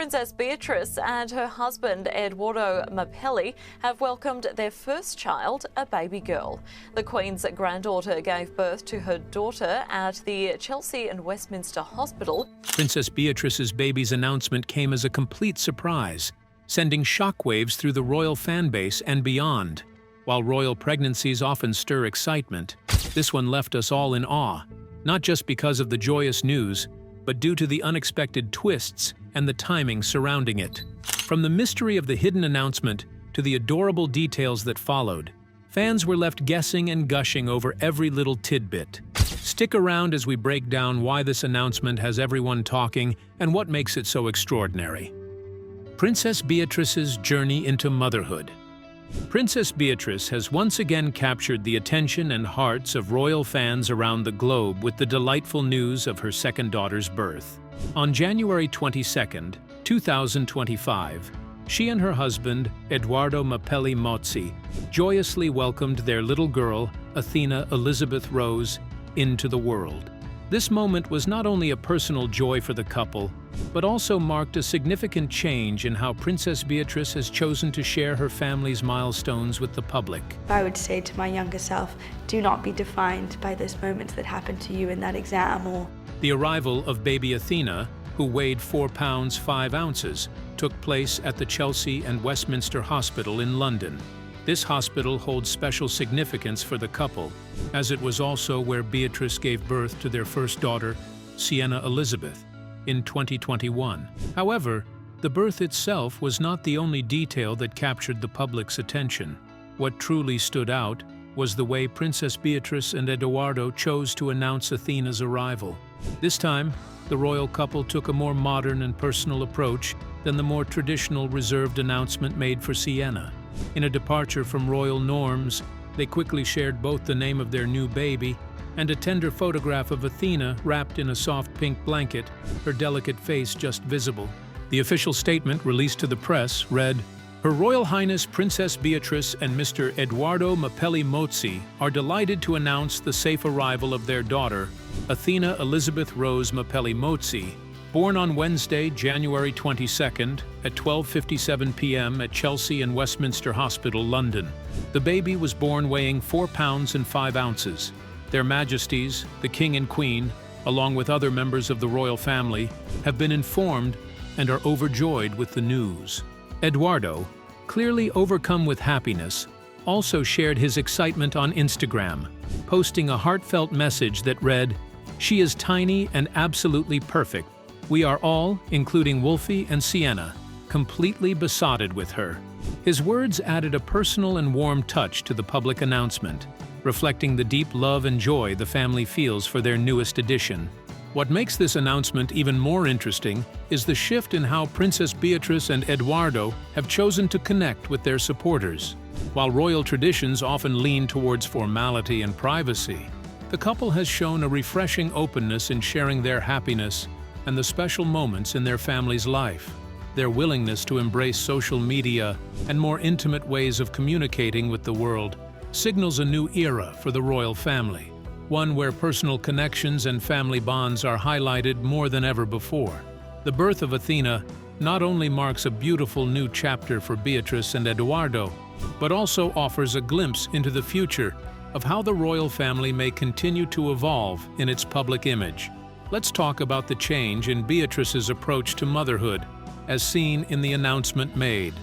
Princess Beatrice and her husband Eduardo Mapelli have welcomed their first child, a baby girl. The Queen's granddaughter gave birth to her daughter at the Chelsea and Westminster Hospital. Princess Beatrice's baby's announcement came as a complete surprise, sending shockwaves through the royal fanbase and beyond. While royal pregnancies often stir excitement, this one left us all in awe, not just because of the joyous news, but due to the unexpected twists and the timing surrounding it. From the mystery of the hidden announcement to the adorable details that followed, fans were left guessing and gushing over every little tidbit. Stick around as we break down why this announcement has everyone talking and what makes it so extraordinary. Princess Beatrice's journey into motherhood. Princess Beatrice has once again captured the attention and hearts of royal fans around the globe with the delightful news of her second daughter's birth. On January 22, 2025, she and her husband, Eduardo Mapelli Mozzi, joyously welcomed their little girl, Athena Elizabeth Rose, into the world. This moment was not only a personal joy for the couple, but also marked a significant change in how Princess Beatrice has chosen to share her family's milestones with the public. I would say to my younger self, do not be defined by those moments that happened to you in that exam or... The arrival of baby Athena, who weighed 4 pounds 5 ounces, took place at the Chelsea and Westminster Hospital in London. This hospital holds special significance for the couple, as it was also where Beatrice gave birth to their first daughter, Sienna Elizabeth, in 2021. However, the birth itself was not the only detail that captured the public's attention. What truly stood out was the way Princess Beatrice and Eduardo chose to announce Athena's arrival. This time, the royal couple took a more modern and personal approach than the more traditional reserved announcement made for Sienna. In a departure from royal norms, they quickly shared both the name of their new baby and a tender photograph of Athena wrapped in a soft pink blanket, her delicate face just visible. The official statement released to the press read, "Her Royal Highness Princess Beatrice and Mr. Eduardo Mapelli Mozzi are delighted to announce the safe arrival of their daughter, Athena Elizabeth Rose Mapelli Mozzi, born on Wednesday, January 22nd at 12:57 p.m. at Chelsea and Westminster Hospital, London. The baby was born weighing 4 pounds and 5 ounces. Their Majesties, the King and Queen, along with other members of the royal family, have been informed and are overjoyed with the news." Eduardo, clearly overcome with happiness, also shared his excitement on Instagram, posting a heartfelt message that read, "She is tiny and absolutely perfect. We are all, including Wolfie and Sienna, completely besotted with her." His words added a personal and warm touch to the public announcement, reflecting the deep love and joy the family feels for their newest addition. What makes this announcement even more interesting is the shift in how Princess Beatrice and Eduardo have chosen to connect with their supporters. While royal traditions often lean towards formality and privacy, the couple has shown a refreshing openness in sharing their happiness and the special moments in their family's life. Their willingness to embrace social media and more intimate ways of communicating with the world signals a new era for the royal family, one where personal connections and family bonds are highlighted more than ever before. The birth of Athena not only marks a beautiful new chapter for Beatrice and Eduardo, but also offers a glimpse into the future of how the royal family may continue to evolve in its public image. Let's talk about the change in Beatrice's approach to motherhood, as seen in the announcement made.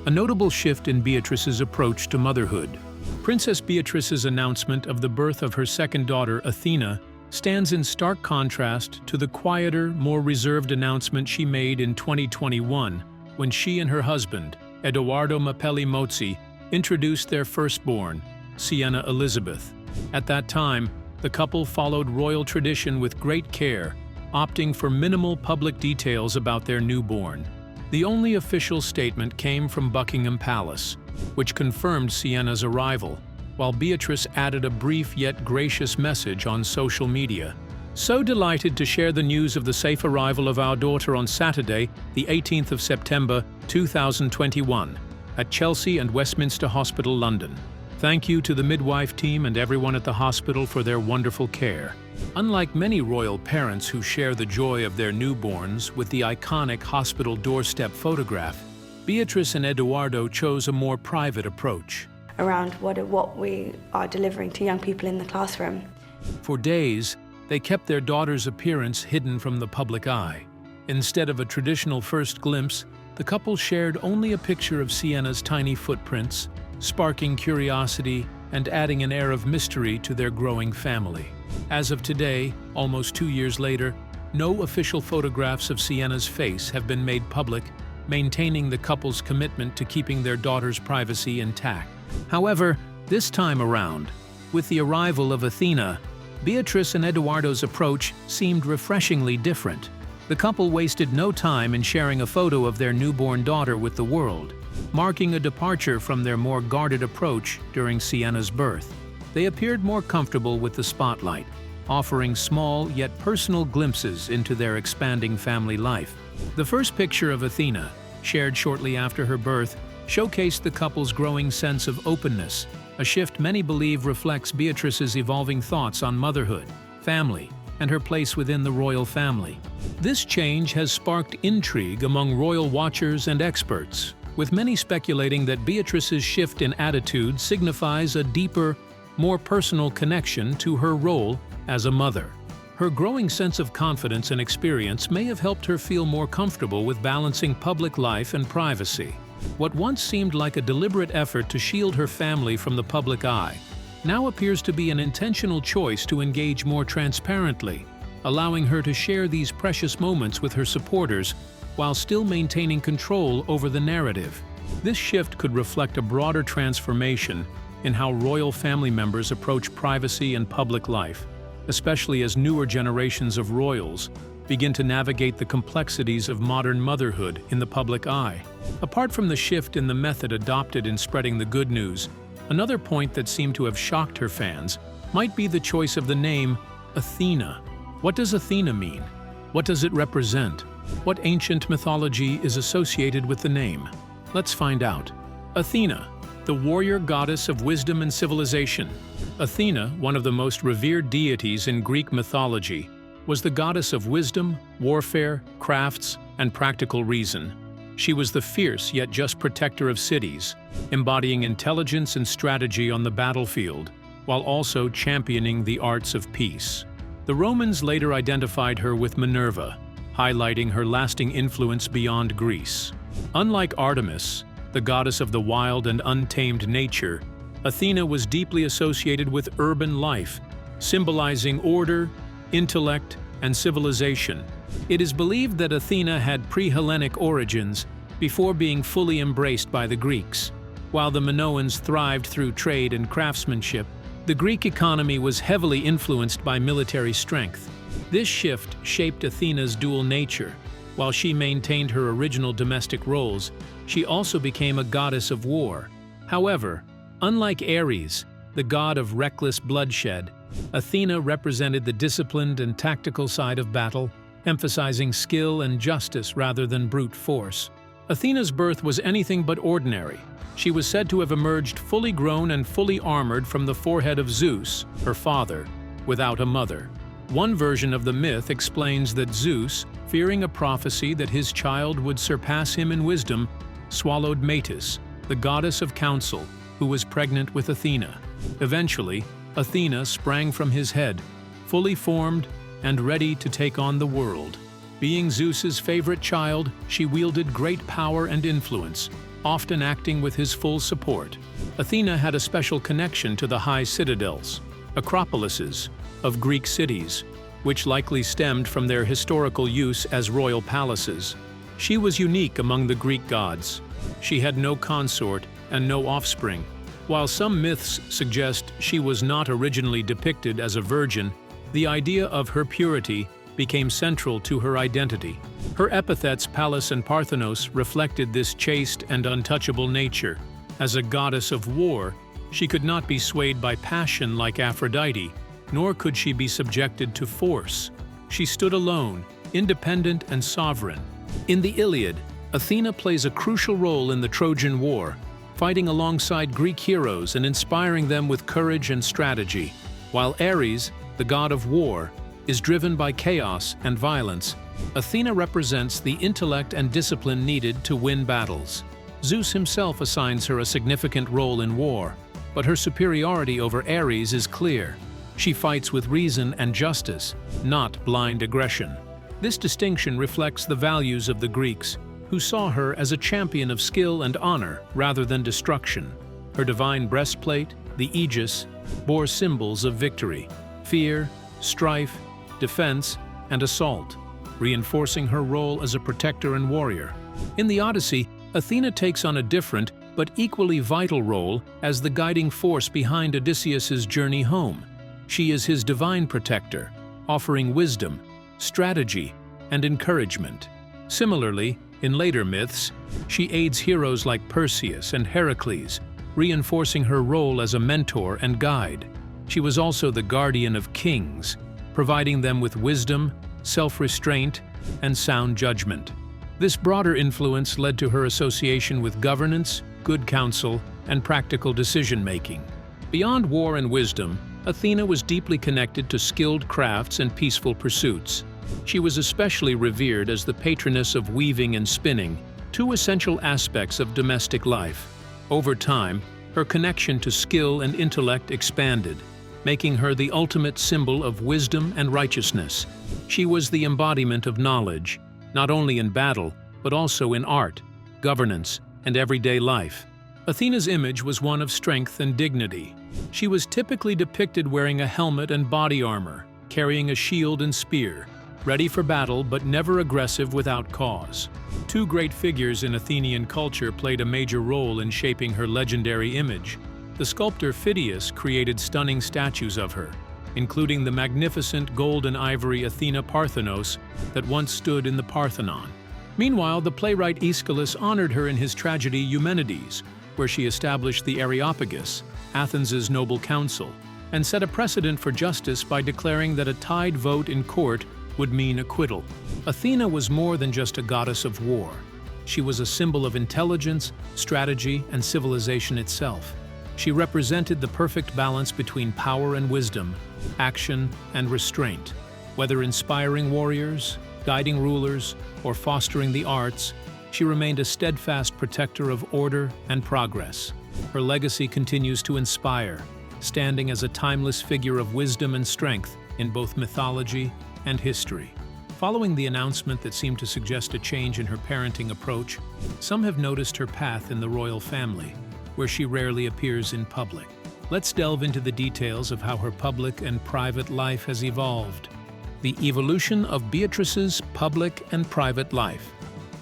A notable shift in Beatrice's approach to motherhood. Princess Beatrice's announcement of the birth of her second daughter, Athena, stands in stark contrast to the quieter, more reserved announcement she made in 2021 when she and her husband, Eduardo Mapelli Mozzi, introduced their firstborn, Sienna Elizabeth. At that time, the couple followed royal tradition with great care, opting for minimal public details about their newborn. The only official statement came from Buckingham Palace, which confirmed Sienna's arrival, while Beatrice added a brief yet gracious message on social media. "So delighted to share the news of the safe arrival of our daughter on Saturday, the 18th of September, 2021, at Chelsea and Westminster Hospital, London. Thank you to the midwife team and everyone at the hospital for their wonderful care. Unlike many royal parents who share the joy of their newborns with the iconic hospital doorstep photograph, Beatrice and Eduardo chose a more private approach. Around what we are delivering to young people in the classroom. For days, they kept their daughter's appearance hidden from the public eye. Instead of a traditional first glimpse, the couple shared only a picture of Sienna's tiny footprints, sparking curiosity and adding an air of mystery to their growing family. As of today, almost 2 years later, no official photographs of Sienna's face have been made public, maintaining the couple's commitment to keeping their daughter's privacy intact. However, this time around, with the arrival of Athena, Beatrice and Eduardo's approach seemed refreshingly different. The couple wasted no time in sharing a photo of their newborn daughter with the world, marking a departure from their more guarded approach during Sienna's birth. They appeared more comfortable with the spotlight, offering small yet personal glimpses into their expanding family life. The first picture of Athena, shared shortly after her birth, showcased the couple's growing sense of openness, a shift many believe reflects Beatrice's evolving thoughts on motherhood, family, and her place within the royal family. This change has sparked intrigue among royal watchers and experts, with many speculating that Beatrice's shift in attitude signifies a deeper, more personal connection to her role as a mother. Her growing sense of confidence and experience may have helped her feel more comfortable with balancing public life and privacy. What once seemed like a deliberate effort to shield her family from the public eye now appears to be an intentional choice to engage more transparently, allowing her to share these precious moments with her supporters while still maintaining control over the narrative. This shift could reflect a broader transformation in how royal family members approach privacy and public life, especially as newer generations of royals begin to navigate the complexities of modern motherhood in the public eye. Apart from the shift in the method adopted in spreading the good news, another point that seemed to have shocked her fans might be the choice of the name Athena. What does Athena mean? What does it represent? What ancient mythology is associated with the name? Let's find out. Athena, the warrior goddess of wisdom and civilization. Athena, one of the most revered deities in Greek mythology, was the goddess of wisdom, warfare, crafts, and practical reason. She was the fierce yet just protector of cities, embodying intelligence and strategy on the battlefield, while also championing the arts of peace. The Romans later identified her with Minerva, highlighting her lasting influence beyond Greece. Unlike Artemis, the goddess of the wild and untamed nature, Athena was deeply associated with urban life, symbolizing order, intellect, and civilization. It is believed that Athena had pre-Hellenic origins before being fully embraced by the Greeks. While the Minoans thrived through trade and craftsmanship, the Greek economy was heavily influenced by military strength. This shift shaped Athena's dual nature. While she maintained her original domestic roles, she also became a goddess of war. However, unlike Ares, the god of reckless bloodshed, Athena represented the disciplined and tactical side of battle, emphasizing skill and justice rather than brute force. Athena's birth was anything but ordinary. She was said to have emerged fully grown and fully armored from the forehead of Zeus, her father, without a mother. One version of the myth explains that Zeus, fearing a prophecy that his child would surpass him in wisdom, swallowed Metis, the goddess of counsel, who was pregnant with Athena. Eventually, Athena sprang from his head, fully formed and ready to take on the world. Being Zeus's favorite child, she wielded great power and influence, often acting with his full support. Athena had a special connection to the high citadels, acropolises, of Greek cities, which likely stemmed from their historical use as royal palaces. She was unique among the Greek gods. She had no consort and no offspring. While some myths suggest she was not originally depicted as a virgin, the idea of her purity became central to her identity. Her epithets Pallas and Parthenos reflected this chaste and untouchable nature. As a goddess of war, she could not be swayed by passion like Aphrodite, nor could she be subjected to force. She stood alone, independent and sovereign. In the Iliad, Athena plays a crucial role in the Trojan War, fighting alongside Greek heroes and inspiring them with courage and strategy, while Ares, the god of war, is driven by chaos and violence. Athena represents the intellect and discipline needed to win battles. Zeus himself assigns her a significant role in war, but her superiority over Ares is clear. She fights with reason and justice, not blind aggression. This distinction reflects the values of the Greeks, who saw her as a champion of skill and honor rather than destruction. Her divine breastplate, the aegis, bore symbols of victory, fear, strife, defense, and assault, reinforcing her role as a protector and warrior. In the Odyssey, Athena takes on a different but equally vital role as the guiding force behind Odysseus's journey home. She is his divine protector, offering wisdom, strategy, and encouragement. Similarly, in later myths, she aids heroes like Perseus and Heracles, reinforcing her role as a mentor and guide. She was also the guardian of kings, providing them with wisdom, self-restraint, and sound judgment. This broader influence led to her association with governance, good counsel, and practical decision-making. Beyond war and wisdom, Athena was deeply connected to skilled crafts and peaceful pursuits. She was especially revered as the patroness of weaving and spinning, two essential aspects of domestic life. Over time, her connection to skill and intellect expanded, making her the ultimate symbol of wisdom and righteousness. She was the embodiment of knowledge, not only in battle, but also in art, governance, and everyday life. Athena's image was one of strength and dignity. She was typically depicted wearing a helmet and body armor, carrying a shield and spear, ready for battle but never aggressive without cause. Two great figures in Athenian culture played a major role in shaping her legendary image. The sculptor Phidias created stunning statues of her, including the magnificent gold and ivory Athena Parthenos that once stood in the Parthenon. Meanwhile, the playwright Aeschylus honored her in his tragedy Eumenides, where she established the Areopagus, Athens' noble council, and set a precedent for justice by declaring that a tied vote in court would mean acquittal. Athena was more than just a goddess of war. She was a symbol of intelligence, strategy, and civilization itself. She represented the perfect balance between power and wisdom, action and restraint. Whether inspiring warriors, guiding rulers, or fostering the arts, she remained a steadfast protector of order and progress. Her legacy continues to inspire, standing as a timeless figure of wisdom and strength in both mythology and history. Following the announcement that seemed to suggest a change in her parenting approach, some have noticed her path in the royal family, where she rarely appears in public. Let's delve into the details of how her public and private life has evolved. The evolution of Beatrice's public and private life.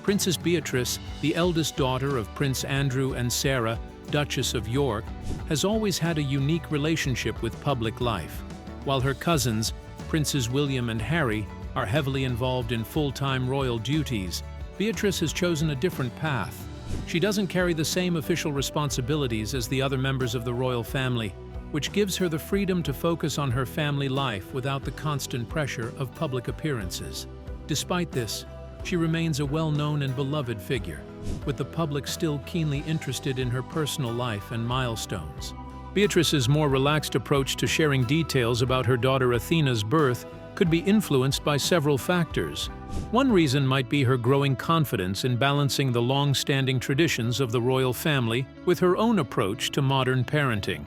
Princess Beatrice, the eldest daughter of Prince Andrew and Sarah, Duchess of York, has always had a unique relationship with public life. While her cousins, Princes William and Harry, are heavily involved in full-time royal duties, Beatrice has chosen a different path. She doesn't carry the same official responsibilities as the other members of the royal family, which gives her the freedom to focus on her family life without the constant pressure of public appearances. Despite this, she remains a well-known and beloved figure, with the public still keenly interested in her personal life and milestones. Beatrice's more relaxed approach to sharing details about her daughter Athena's birth could be influenced by several factors. One reason might be her growing confidence in balancing the long-standing traditions of the royal family with her own approach to modern parenting.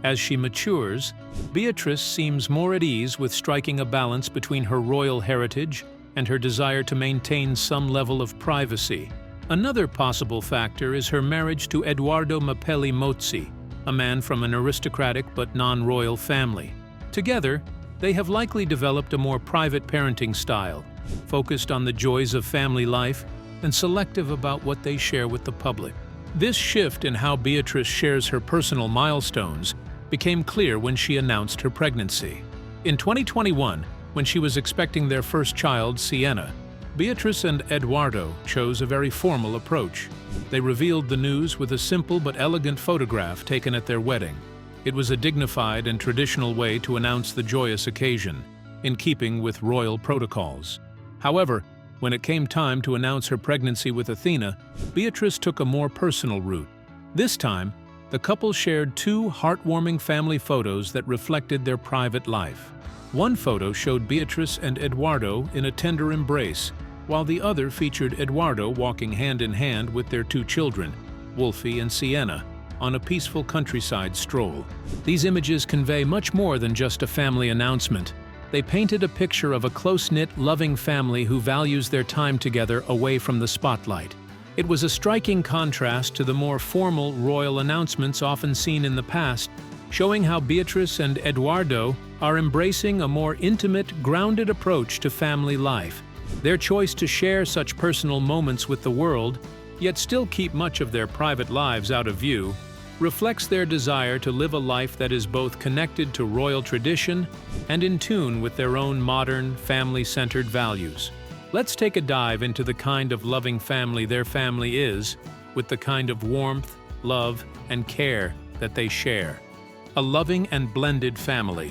As she matures, Beatrice seems more at ease with striking a balance between her royal heritage and her desire to maintain some level of privacy. Another possible factor is her marriage to Edoardo Mapelli Mozzi, a man from an aristocratic but non-royal family. Together, they have likely developed a more private parenting style, focused on the joys of family life and selective about what they share with the public. This shift in how Beatrice shares her personal milestones became clear when she announced her pregnancy. In 2021, when she was expecting their first child, Sienna, Beatrice and Edoardo chose a very formal approach. They revealed the news with a simple but elegant photograph taken at their wedding. It was a dignified and traditional way to announce the joyous occasion, in keeping with royal protocols. However, when it came time to announce her pregnancy with Athena, Beatrice took a more personal route. This time, the couple shared two heartwarming family photos that reflected their private life. One photo showed Beatrice and Eduardo in a tender embrace, while the other featured Eduardo walking hand in hand with their two children, Wolfie and Sienna, on a peaceful countryside stroll. These images convey much more than just a family announcement. They painted a picture of a close-knit, loving family who values their time together away from the spotlight. It was a striking contrast to the more formal royal announcements often seen in the past, showing how Beatrice and Eduardo are embracing a more intimate, grounded approach to family life. Their choice to share such personal moments with the world, yet still keep much of their private lives out of view, reflects their desire to live a life that is both connected to royal tradition and in tune with their own modern, family-centered values. Let's take a dive into the kind of loving family their family is, with the kind of warmth, love, and care that they share. A loving and blended family.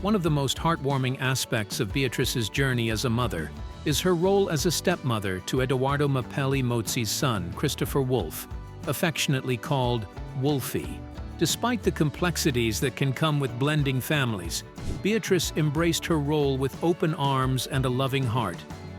One of the most heartwarming aspects of Beatrice's journey as a mother is her role as a stepmother to Edoardo Mapelli Mozzi's son, Christopher Wolfe, affectionately called Wolfie. Despite the complexities that can come with blending families, Beatrice embraced her role with open arms and a loving heart.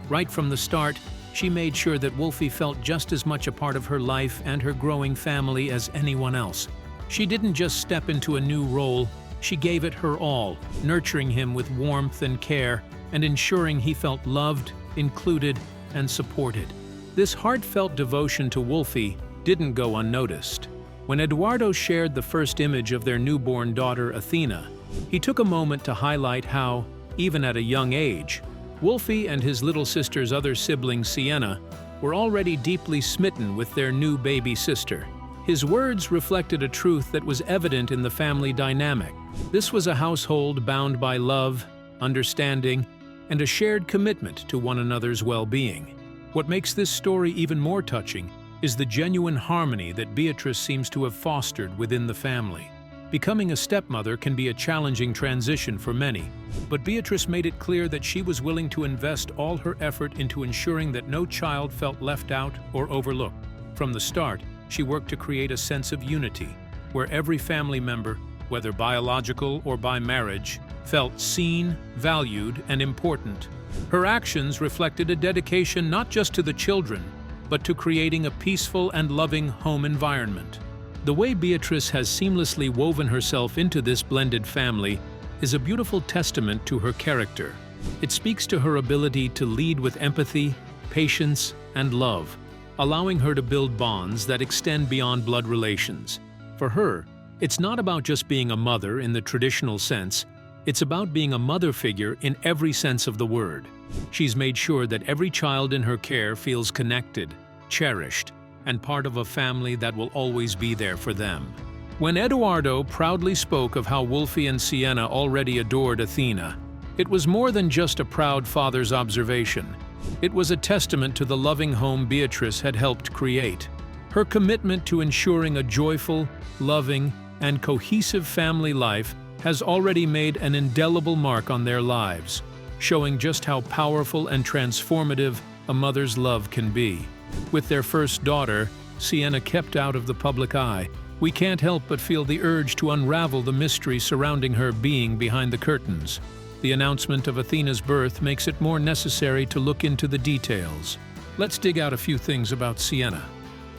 Right from the start, she made sure that Wolfie felt just as much a part of her life and her growing family as anyone else. She didn't just step into a new role, she gave it her all, nurturing him with warmth and care and ensuring he felt loved, included, and supported. This heartfelt devotion to Wolfie didn't go unnoticed. When Eduardo shared the first image of their newborn daughter, Athena, he took a moment to highlight how, even at a young age, Wolfie and his little sister's other sibling, Sienna, were already deeply smitten with their new baby sister. His words reflected a truth that was evident in the family dynamic. This was a household bound by love, understanding, and a shared commitment to one another's well-being. What makes this story even more touching is the genuine harmony that Beatrice seems to have fostered within the family. Becoming a stepmother can be a challenging transition for many, but Beatrice made it clear that she was willing to invest all her effort into ensuring that no child felt left out or overlooked. From the start, she worked to create a sense of unity, where every family member, whether biological or by marriage, felt seen, valued, and important. Her actions reflected a dedication not just to the children, but to creating a peaceful and loving home environment. The way Beatrice has seamlessly woven herself into this blended family is a beautiful testament to her character. It speaks to her ability to lead with empathy, patience, and love, allowing her to build bonds that extend beyond blood relations. For her, it's not about just being a mother in the traditional sense, it's about being a mother figure in every sense of the word. She's made sure that every child in her care feels connected, cherished, and part of a family that will always be there for them. When Eduardo proudly spoke of how Wolfie and Sienna already adored Athena, it was more than just a proud father's observation. It was a testament to the loving home Beatrice had helped create. Her commitment to ensuring a joyful, loving, and cohesive family life has already made an indelible mark on their lives, showing just how powerful and transformative a mother's love can be. With their first daughter, Sienna kept out of the public eye, we can't help but feel the urge to unravel the mystery surrounding her being behind the curtains. The announcement of Athena's birth makes it more necessary to look into the details. Let's dig out a few things about Sienna.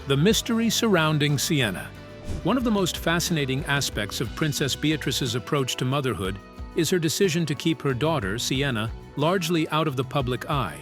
The mystery surrounding Sienna. One of the most fascinating aspects of Princess Beatrice's approach to motherhood is her decision to keep her daughter, Sienna, largely out of the public eye.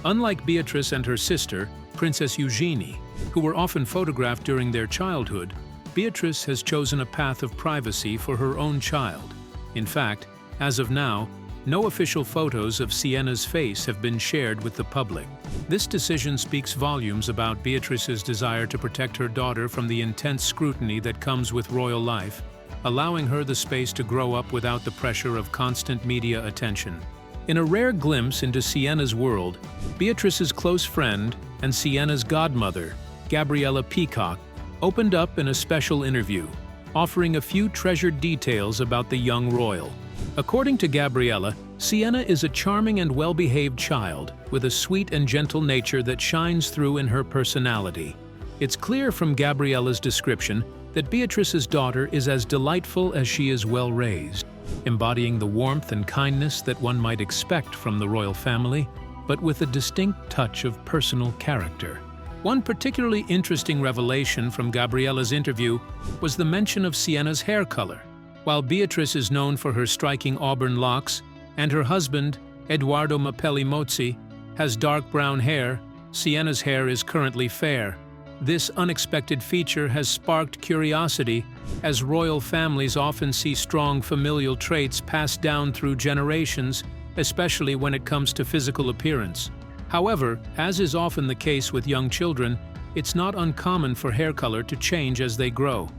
Unlike Beatrice and her sister, Princess Eugenie, who were often photographed during their childhood, Beatrice has chosen a path of privacy for her own child. In fact, as of now, no official photos of Sienna's face have been shared with the public. This decision speaks volumes about Beatrice's desire to protect her daughter from the intense scrutiny that comes with royal life, allowing her the space to grow up without the pressure of constant media attention. In a rare glimpse into Sienna's world, Beatrice's close friend and Sienna's godmother, Gabriella Peacock, opened up in a special interview, offering a few treasured details about the young royal. According to Gabriella, Sienna is a charming and well-behaved child with a sweet and gentle nature that shines through in her personality. It's clear from Gabriella's description that Beatrice's daughter is as delightful as she is well-raised, embodying the warmth and kindness that one might expect from the royal family, but with a distinct touch of personal character. One particularly interesting revelation from Gabriella's interview was the mention of Sienna's hair color. While Beatrice is known for her striking auburn locks, and her husband, Edoardo Mapelli Mozzi, has dark brown hair, Sienna's hair is currently fair. This unexpected feature has sparked curiosity, as royal families often see strong familial traits passed down through generations, especially when it comes to physical appearance. However, as is often the case with young children, it's not uncommon for hair color to change as they grow.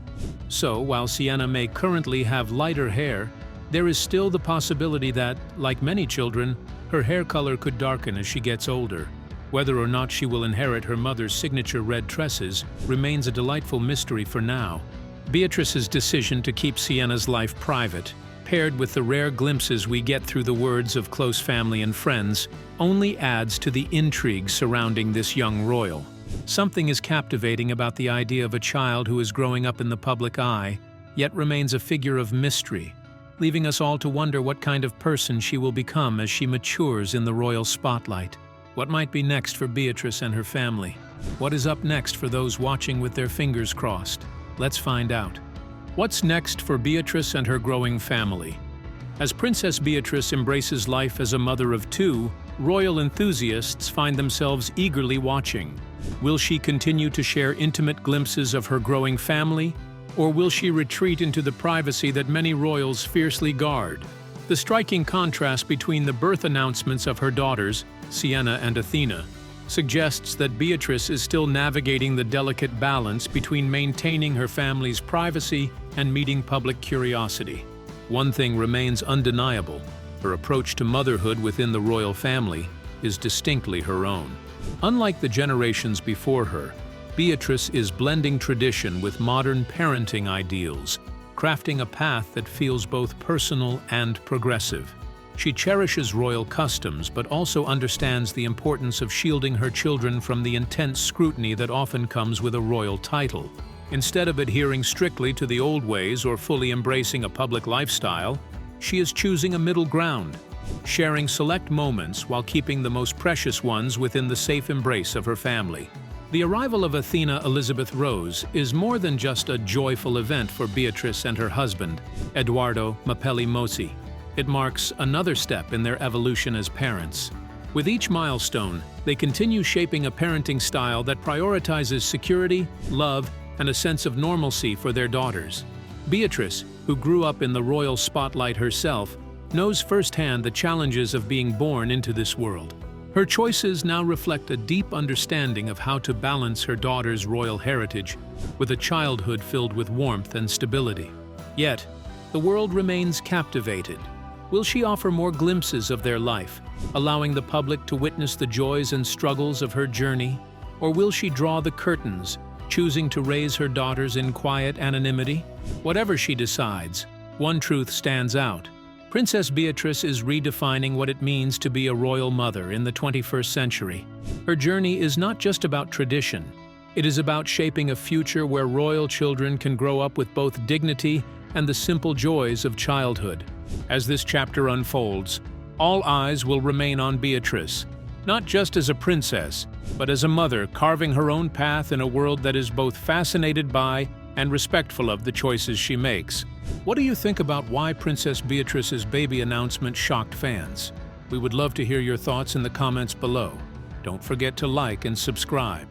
So, while Sienna may currently have lighter hair, there is still the possibility that, like many children, her hair color could darken as she gets older. Whether or not she will inherit her mother's signature red tresses remains a delightful mystery for now. Beatrice's decision to keep Sienna's life private, paired with the rare glimpses we get through the words of close family and friends, only adds to the intrigue surrounding this young royal. Something is captivating about the idea of a child who is growing up in the public eye, yet remains a figure of mystery, leaving us all to wonder what kind of person she will become as she matures in the royal spotlight. What might be next for Beatrice and her family? What is up next for those watching with their fingers crossed? Let's find out. What's next for Beatrice and her growing family? As Princess Beatrice embraces life as a mother of two, royal enthusiasts find themselves eagerly watching. Will she continue to share intimate glimpses of her growing family, or will she retreat into the privacy that many royals fiercely guard? The striking contrast between the birth announcements of her daughters, Sienna and Athena, suggests that Beatrice is still navigating the delicate balance between maintaining her family's privacy and meeting public curiosity. One thing remains undeniable: her approach to motherhood within the royal family is distinctly her own. Unlike the generations before her, Beatrice is blending tradition with modern parenting ideals, crafting a path that feels both personal and progressive. She cherishes royal customs, but also understands the importance of shielding her children from the intense scrutiny that often comes with a royal title. Instead of adhering strictly to the old ways or fully embracing a public lifestyle, she is choosing a middle ground, sharing select moments while keeping the most precious ones within the safe embrace of her family. The arrival of Athena Elizabeth Rose is more than just a joyful event for Beatrice and her husband, Edoardo Mapelli Mozzi. It marks another step in their evolution as parents. With each milestone, they continue shaping a parenting style that prioritizes security, love, and a sense of normalcy for their daughters. Beatrice, who grew up in the royal spotlight herself, knows firsthand the challenges of being born into this world. Her choices now reflect a deep understanding of how to balance her daughter's royal heritage with a childhood filled with warmth and stability. Yet, the world remains captivated. Will she offer more glimpses of their life, allowing the public to witness the joys and struggles of her journey? Or will she draw the curtains, choosing to raise her daughters in quiet anonymity? Whatever she decides, one truth stands out. Princess Beatrice is redefining what it means to be a royal mother in the 21st century. Her journey is not just about tradition. It is about shaping a future where royal children can grow up with both dignity and the simple joys of childhood. As this chapter unfolds, all eyes will remain on Beatrice, not just as a princess, but as a mother carving her own path in a world that is both fascinated by and respectful of the choices she makes. What do you think about why Princess Beatrice's baby announcement shocked fans? We would love to hear your thoughts in the comments below. Don't forget to like and subscribe.